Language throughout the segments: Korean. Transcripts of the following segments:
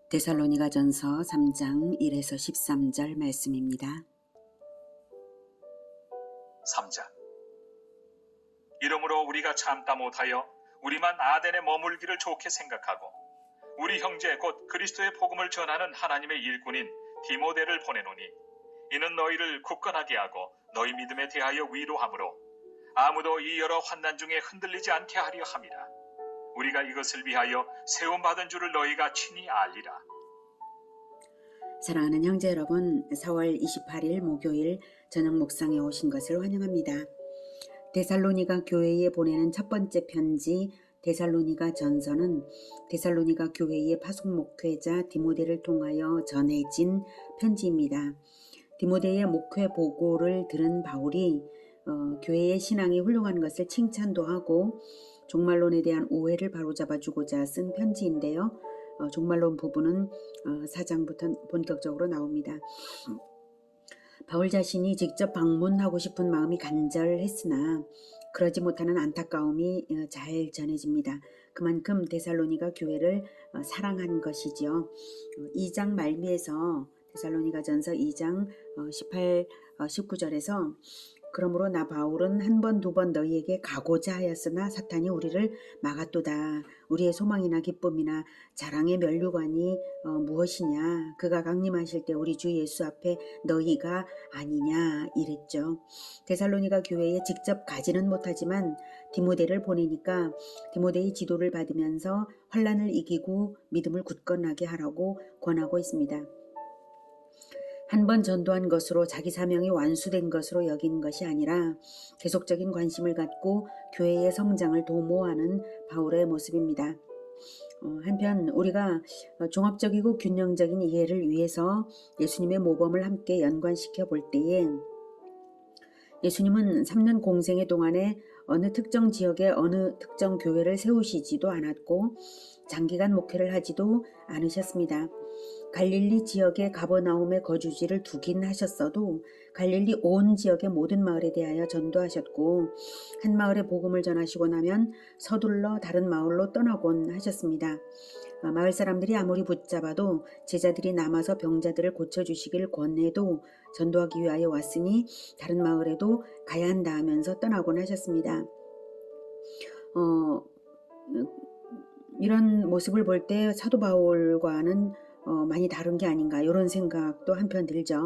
데살로니가전서 3장 1에서 13절 말씀입니다. 3장. 이러므로 우리가 참다 못하여 우리만 아덴에 머물기를 좋게 생각하고 우리 형제 곧 그리스도의 복음을 전하는 하나님의 일꾼인 디모데를 보내노니 이는 너희를 굳건하게 하고 너희 믿음에 대하여 위로하므로 아무도 이 여러 환난 중에 흔들리지 않게 하려 함이라. 우리가 이것을 위하여 세움받은 줄을 너희가 친히 알리라. 사랑하는 형제 여러분, 4월 28일 목요일 저녁 묵상에 오신 것을 환영합니다. 데살로니가 교회에 보내는 첫 번째 편지 데살로니가 전서는 데살로니가 교회의 파송 목회자 디모데를 통하여 전해진 편지입니다. 디모데의 목회 보고를 들은 바울이 교회의 신앙이 훌륭한 것을 칭찬도 하고 종말론에 대한 오해를 바로잡아주고자 쓴 편지인데요. 종말론 부분은 4장부터 본격적으로 나옵니다. 바울 자신이 직접 방문하고 싶은 마음이 간절했으나 그러지 못하는 안타까움이 잘 전해집니다. 그만큼 데살로니가 교회를 사랑한 것이죠. 2장 말미에서 데살로니가전서 2장 18, 19절에서 그러므로 나 바울은 한 번, 두 번 너희에게 가고자 하였으나 사탄이 우리를 막았도다. 우리의 소망이나 기쁨이나 자랑의 면류관이 무엇이냐. 그가 강림하실 때 우리 주 예수 앞에 너희가 아니냐 이랬죠. 데살로니가 교회에 직접 가지는 못하지만 디모데를 보내니까 디모데의 지도를 받으면서 환난을 이기고 믿음을 굳건하게 하라고 권하고 있습니다. 한 번 전도한 것으로 자기 사명이 완수된 것으로 여기는 것이 아니라 계속적인 관심을 갖고 교회의 성장을 도모하는 바울의 모습입니다. 한편 우리가 종합적이고 균형적인 이해를 위해서 예수님의 모범을 함께 연관시켜 볼 때에 예수님은 3년 공생의 동안에 어느 특정 지역에 어느 특정 교회를 세우시지도 않았고 장기간 목회를 하지도 않으셨습니다. 갈릴리 지역의 가버나움에 거주지를 두긴 하셨어도 갈릴리 온 지역의 모든 마을에 대하여 전도하셨고 한 마을에 복음을 전하시고 나면 서둘러 다른 마을로 떠나곤 하셨습니다. 마을 사람들이 아무리 붙잡아도 제자들이 남아서 병자들을 고쳐주시길 권해도 전도하기 위하여 왔으니 다른 마을에도 가야 한다 하면서 떠나곤 하셨습니다. 이런 모습을 볼 때 사도 바울과는 많이 다른 게 아닌가 이런 생각도 한편 들죠.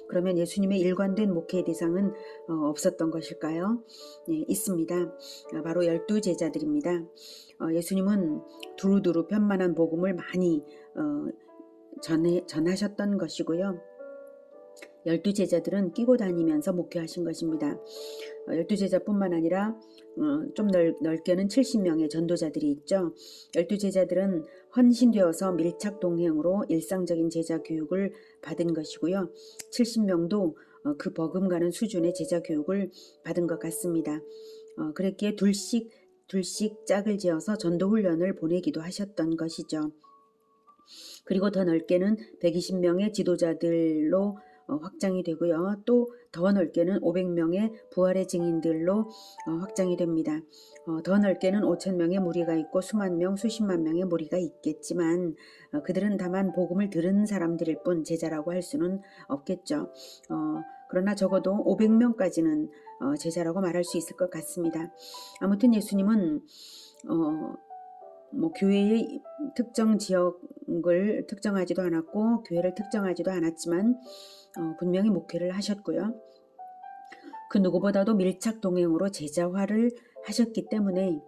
그러면 예수님의 일관된 목회의 대상은 없었던 것일까요? 네, 있습니다. 바로 12제자들입니다. 예수님은 두루두루 편만한 복음을 많이 전하셨던 것이고요. 12제자들은 끼고 다니면서 목회하신 것입니다. 12제자뿐만 아니라 좀 넓게는 70명의 전도자들이 있죠. 12제자들은 헌신되어서 밀착 동행으로 일상적인 제자 교육을 받은 것이고요. 70명도 그 버금가는 수준의 제자 교육을 받은 것 같습니다. 그랬기에 둘씩 짝을 지어서 전도 훈련을 보내기도 하셨던 것이죠. 그리고 더 넓게는 120명의 지도자들로 확장이 되고요. 또 더 넓게는 500명의 부활의 증인들로 확장이 됩니다. 더 넓게는 5,000명의 무리가 있고 수만 명, 수십만 명의 무리가 있겠지만 그들은 다만 복음을 들은 사람들일 뿐 제자라고 할 수는 없겠죠. 그러나 적어도 500명까지는 제자라고 말할 수 있을 것 같습니다. 아무튼 예수님은 교회의 특정 지역을 특정하지도 않았고 교회를 특정하지도 않았지만 분명히 목회를 하셨고요. 그 누구보다도 밀착 동행으로 제자화를 하셨기 때문에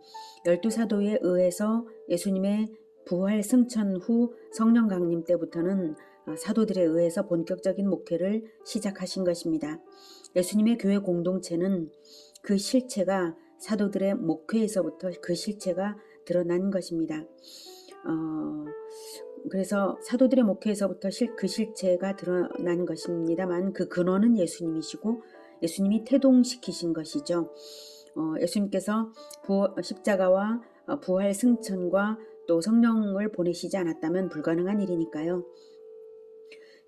12사도에 의해서 예수님의 부활 승천 후 성령 강림 때부터는 사도들에 의해서 본격적인 목회를 시작하신 것입니다. 예수님의 교회 공동체는 그 실체가 사도들의 목회에서부터 그 실체가 드러난 것입니다. 그래서 사도들의 목회에서부터 그 실체가 드러난 것입니다만 그 근원은 예수님이시고 예수님이 태동시키신 것이죠. 예수님께서 십자가와 부활 승천과 또 성령을 보내시지 않았다면 불가능한 일이니까요.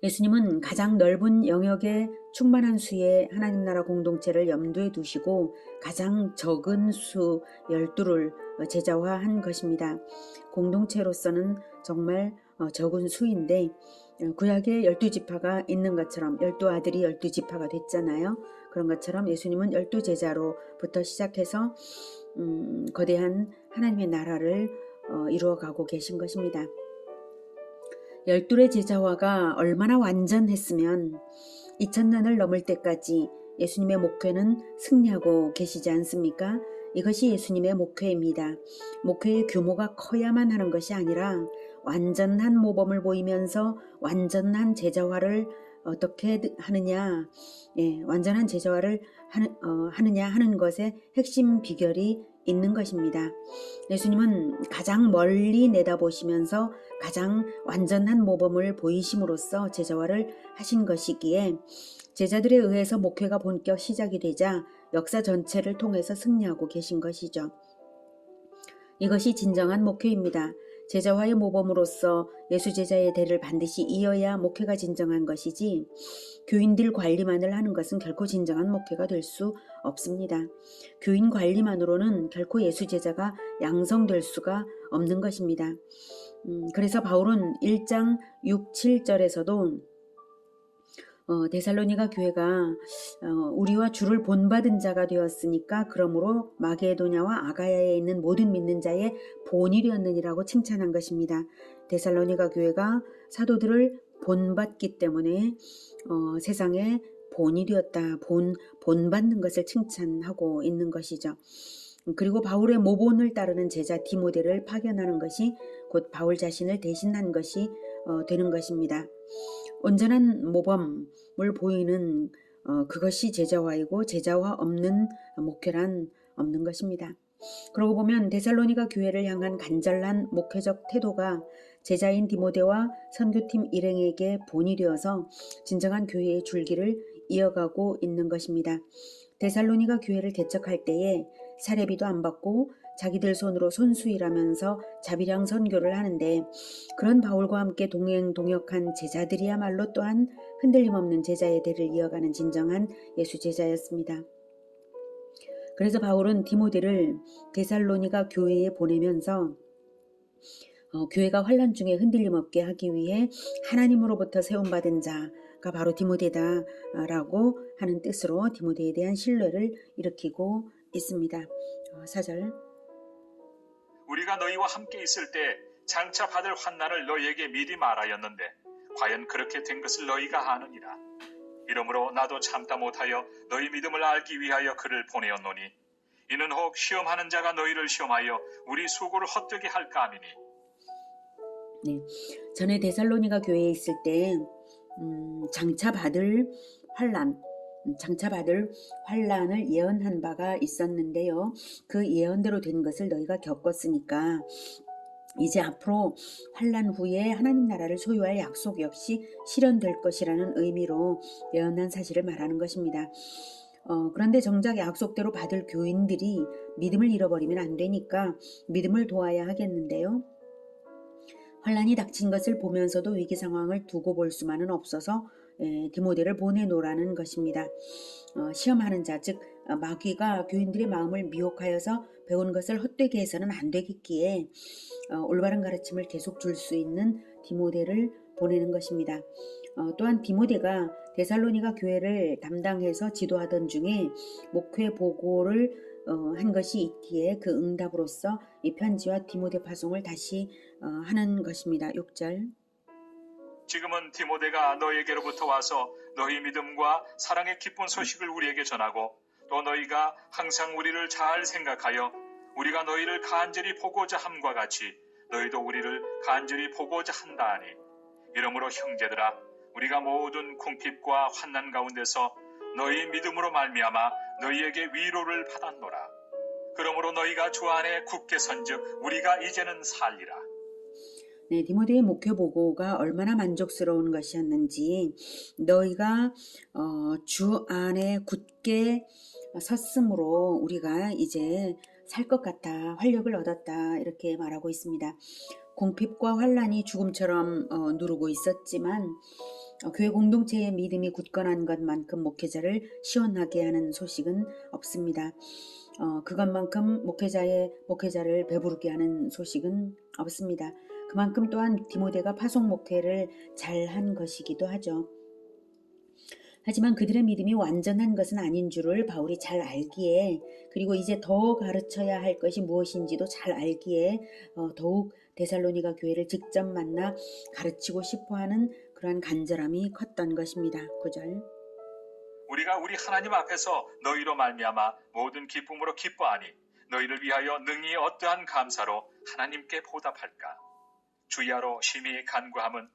예수님은 가장 넓은 영역의 충만한 수의 하나님 나라 공동체를 염두에 두시고 가장 적은 수 12를 제자화한 것입니다. 공동체로서는 정말 적은 수인데 구약에 12지파가 있는 것처럼 12아들이 12지파가 됐잖아요. 그런 것처럼 예수님은 12제자로부터 시작해서 거대한 하나님의 나라를 이루어가고 계신 것입니다. 12의 제자화가 얼마나 완전했으면 2000년을 넘을 때까지 예수님의 목회는 승리하고 계시지 않습니까? 이것이 예수님의 목회입니다. 목회의 규모가 커야만 하는 것이 아니라 완전한 모범을 보이면서 완전한 제자화를 어떻게 하느냐, 완전한 제자화를 하느냐 하는 것에 핵심 비결이 있는 것입니다. 예수님은 가장 멀리 내다보시면서 가장 완전한 모범을 보이심으로써 제자화를 하신 것이기에 제자들에 의해서 목회가 본격 시작이 되자 역사 전체를 통해서 승리하고 계신 것이죠. 이것이 진정한 목회입니다. 제자화의 모범으로서 예수 제자의 대를 반드시 이어야 목회가 진정한 것이지 교인들 관리만을 하는 것은 결코 진정한 목회가 될 수 없습니다. 교인 관리만으로는 결코 예수 제자가 양성될 수가 없는 것입니다. 그래서 바울은 1장 6, 7절에서도 데살로니가 교회가 우리와 주를 본받은 자가 되었으니까 그러므로 마게도냐와 아가야에 있는 모든 믿는 자의 본이 되었느니라고 칭찬한 것입니다. 데살로니가 교회가 사도들을 본받기 때문에 세상에 본이 되었다. 본받는 것을 칭찬하고 있는 것이죠. 그리고 바울의 모본을 따르는 제자 디모데를 파견하는 것이 곧 바울 자신을 대신한 것이 되는 것입니다. 온전한 모범을 보이는 그것이 제자화이고 제자화 없는 목회란 없는 것입니다. 그러고 보면 데살로니가 교회를 향한 간절한 목회적 태도가 제자인 디모데와 선교팀 일행에게 본이 되어서 진정한 교회의 줄기를 이어가고 있는 것입니다. 데살로니가 교회를 개척할 때에 사례비도 안 받고 자기들 손으로 손수일하면서 자비량 선교를 하는데 그런 바울과 함께 동행 동역한 제자들이야말로 또한 흔들림 없는 제자의 대를 이어가는 진정한 예수 제자였습니다. 그래서 바울은 디모데를 데살로니가 교회에 보내면서 교회가 환난 중에 흔들림 없게 하기 위해 하나님으로부터 세움받은 자가 바로 디모데다라고 하는 뜻으로 디모데에 대한 신뢰를 일으키고 있습니다. 4절 우리가 너희와 함께 있을 때 장차 받을 환난을 너희에게 미리 말하였는데 과연 그렇게 된 것을 너희가 아느니라. 이러므로 나도 참다 못하여 너희 믿음을 알기 위하여 그를 보내었노니 이는 혹 시험하는 자가 너희를 시험하여 우리 수고를 헛되게 할까 함이니. 네, 전에 데살로니가 교회에 있을 때 장차 받을 환란을 예언한 바가 있었는데요. 그 예언대로 된 것을 너희가 겪었으니까 이제 앞으로 환란 후에 하나님 나라를 소유할 약속 역시 실현될 것이라는 의미로 예언한 사실을 말하는 것입니다. 그런데 정작 약속대로 받을 교인들이 믿음을 잃어버리면 안 되니까 믿음을 도와야 하겠는데요. 환란이 닥친 것을 보면서도 위기 상황을 두고 볼 수만은 없어서 디모데를 보내노라는 것입니다. 시험하는 자, 즉 마귀가 교인들의 마음을 미혹하여서 배운 것을 헛되게 해서는 안 되겠기에 올바른 가르침을 계속 줄 수 있는 디모데를 보내는 것입니다. 또한 디모데가 데살로니가 교회를 담당해서 지도하던 중에 목회 보고를 한 것이 있기에 그 응답으로서 이 편지와 디모데 파송을 다시 하는 것입니다. 6절 지금은 디모데가 너희에게로부터 와서 너희 믿음과 사랑의 기쁜 소식을 우리에게 전하고 또 너희가 항상 우리를 잘 생각하여 우리가 너희를 간절히 보고자 함과 같이 너희도 우리를 간절히 보고자 한다 하니 이러므로 형제들아 우리가 모든 궁핍과 환난 가운데서 너희 믿음으로 말미암아 너희에게 위로를 받았노라. 그러므로 너희가 주 안에 굳게 선즉 우리가 이제는 살리라. 네, 디모데의 목회 보고가 얼마나 만족스러운 것이었는지 너희가 주 안에 굳게 섰으므로 우리가 이제 살 것 같다, 활력을 얻었다 이렇게 말하고 있습니다. 궁핍과 환란이 죽음처럼 누르고 있었지만 교회 공동체의 믿음이 굳건한 것만큼 목회자를 시원하게 하는 소식은 없습니다. 그것만큼 목회자를 배부르게 하는 소식은 없습니다. 그만큼 또한 디모데가 파송 목회를 잘한 것이기도 하죠. 하지만 그들의 믿음이 완전한 것은 아닌 줄을 바울이 잘 알기에, 그리고 이제 더 가르쳐야 할 것이 무엇인지도 잘 알기에 더욱 데살로니가 교회를 직접 만나 가르치고 싶어하는 그러한 간절함이 컸던 것입니다. 9절. 우리가 우리 하나님 앞에서 너희로 말미암아 모든 기쁨으로 기뻐하니 너희를 위하여 능히 어떠한 감사로 하나님께 보답할까. 주야로 심히 간구함은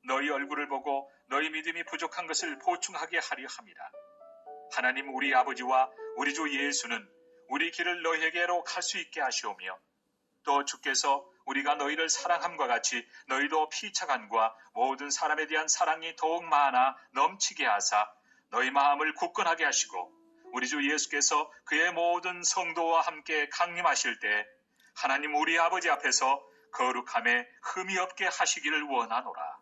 너희 얼굴을 보고 너희 믿음이 부족한 것을 보충하게 하려 함이라. 하나님 우리 아버지와 우리 주 예수는 우리 길을 너희에게로 갈 수 있게 하시오며, 또 주께서 우리가 너희를 사랑함과 같이 너희도 피차간과 모든 사람에 대한 사랑이 더욱 많아 넘치게 하사 너희 마음을 굳건하게 하시고, 우리 주 예수께서 그의 모든 성도와 함께 강림하실 때 하나님 우리 아버지 앞에서 거룩함에 흠이 없게 하시기를 원하노라.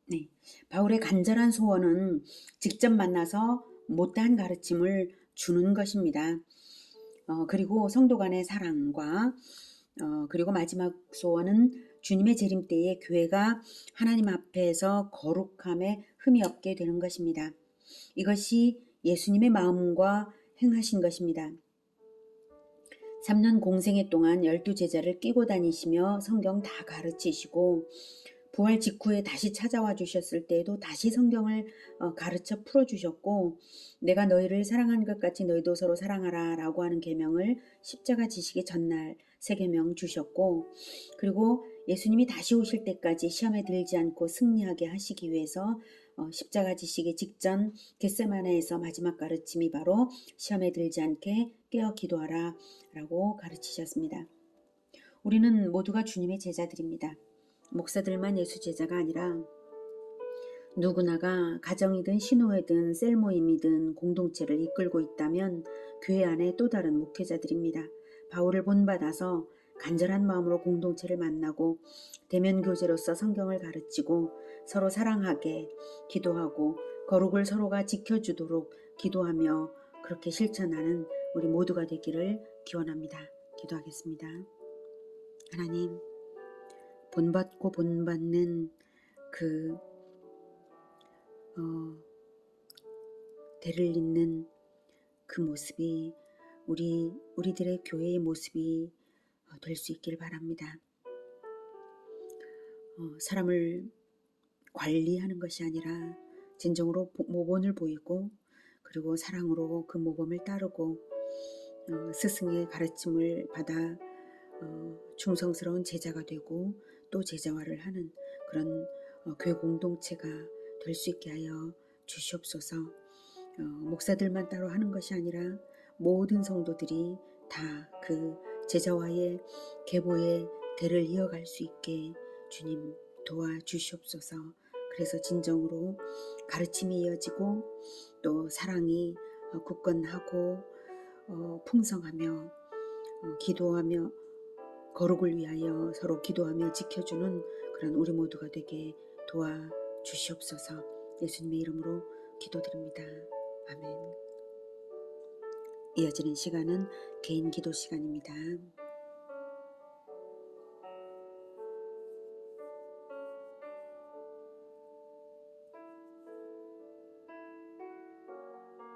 네, 바울의 간절한 소원은 직접 만나서 못다한 가르침을 주는 것입니다. 그리고 성도 간의 사랑과 그리고 마지막 소원은 주님의 재림 때에 교회가 하나님 앞에서 거룩함에 흠이 없게 되는 것입니다. 이것이 예수님의 마음과 행하신 것입니다. 3년 공생애 동안 12제자를 끼고 다니시며 성경 다 가르치시고, 부활 직후에 다시 찾아와 주셨을 때에도 다시 성경을 가르쳐 풀어주셨고, 내가 너희를 사랑한 것 같이 너희도 서로 사랑하라 라고 하는 계명을 십자가 지시기 전날 세 계명 주셨고, 그리고 예수님이 다시 오실 때까지 시험에 들지 않고 승리하게 하시기 위해서 십자가 지시기 직전 겟세마네에서 마지막 가르침이 바로 시험에 들지 않게 깨어 기도하라 라고 가르치셨습니다. 우리는 모두가 주님의 제자들입니다. 목사들만 예수 제자가 아니라 누구나가 가정이든 신호회든 셀모임이든 공동체를 이끌고 있다면 교회 안에 또 다른 목회자들입니다. 바울을 본받아서 간절한 마음으로 공동체를 만나고 대면 교제로서 성경을 가르치고 서로 사랑하게 기도하고 거룩을 서로가 지켜주도록 기도하며 그렇게 실천하는 우리 모두가 되기를 기원합니다. 기도하겠습니다. 하나님, 본받고 본받는 그 대를 잇는 그 모습이 우리들의 교회의 모습이 될 수 있길 바랍니다. 사람을 관리하는 것이 아니라 진정으로 모범을 보이고, 그리고 사랑으로 그 모범을 따르고 스승의 가르침을 받아 충성스러운 제자가 되고 또 제자화를 하는 그런 교회 공동체가 될 수 있게 하여 주시옵소서. 목사들만 따로 하는 것이 아니라 모든 성도들이 다 그 제자화의 계보의 대를 이어갈 수 있게 주님 도와주시옵소서. 그래서 진정으로 가르침이 이어지고 또 사랑이 굳건하고 풍성하며 기도하며 거룩을 위하여 서로 기도하며 지켜주는 그런 우리 모두가 되게 도와주시옵소서. 예수님의 이름으로 기도드립니다. 아멘. 이어지는 시간은 개인 기도 시간입니다.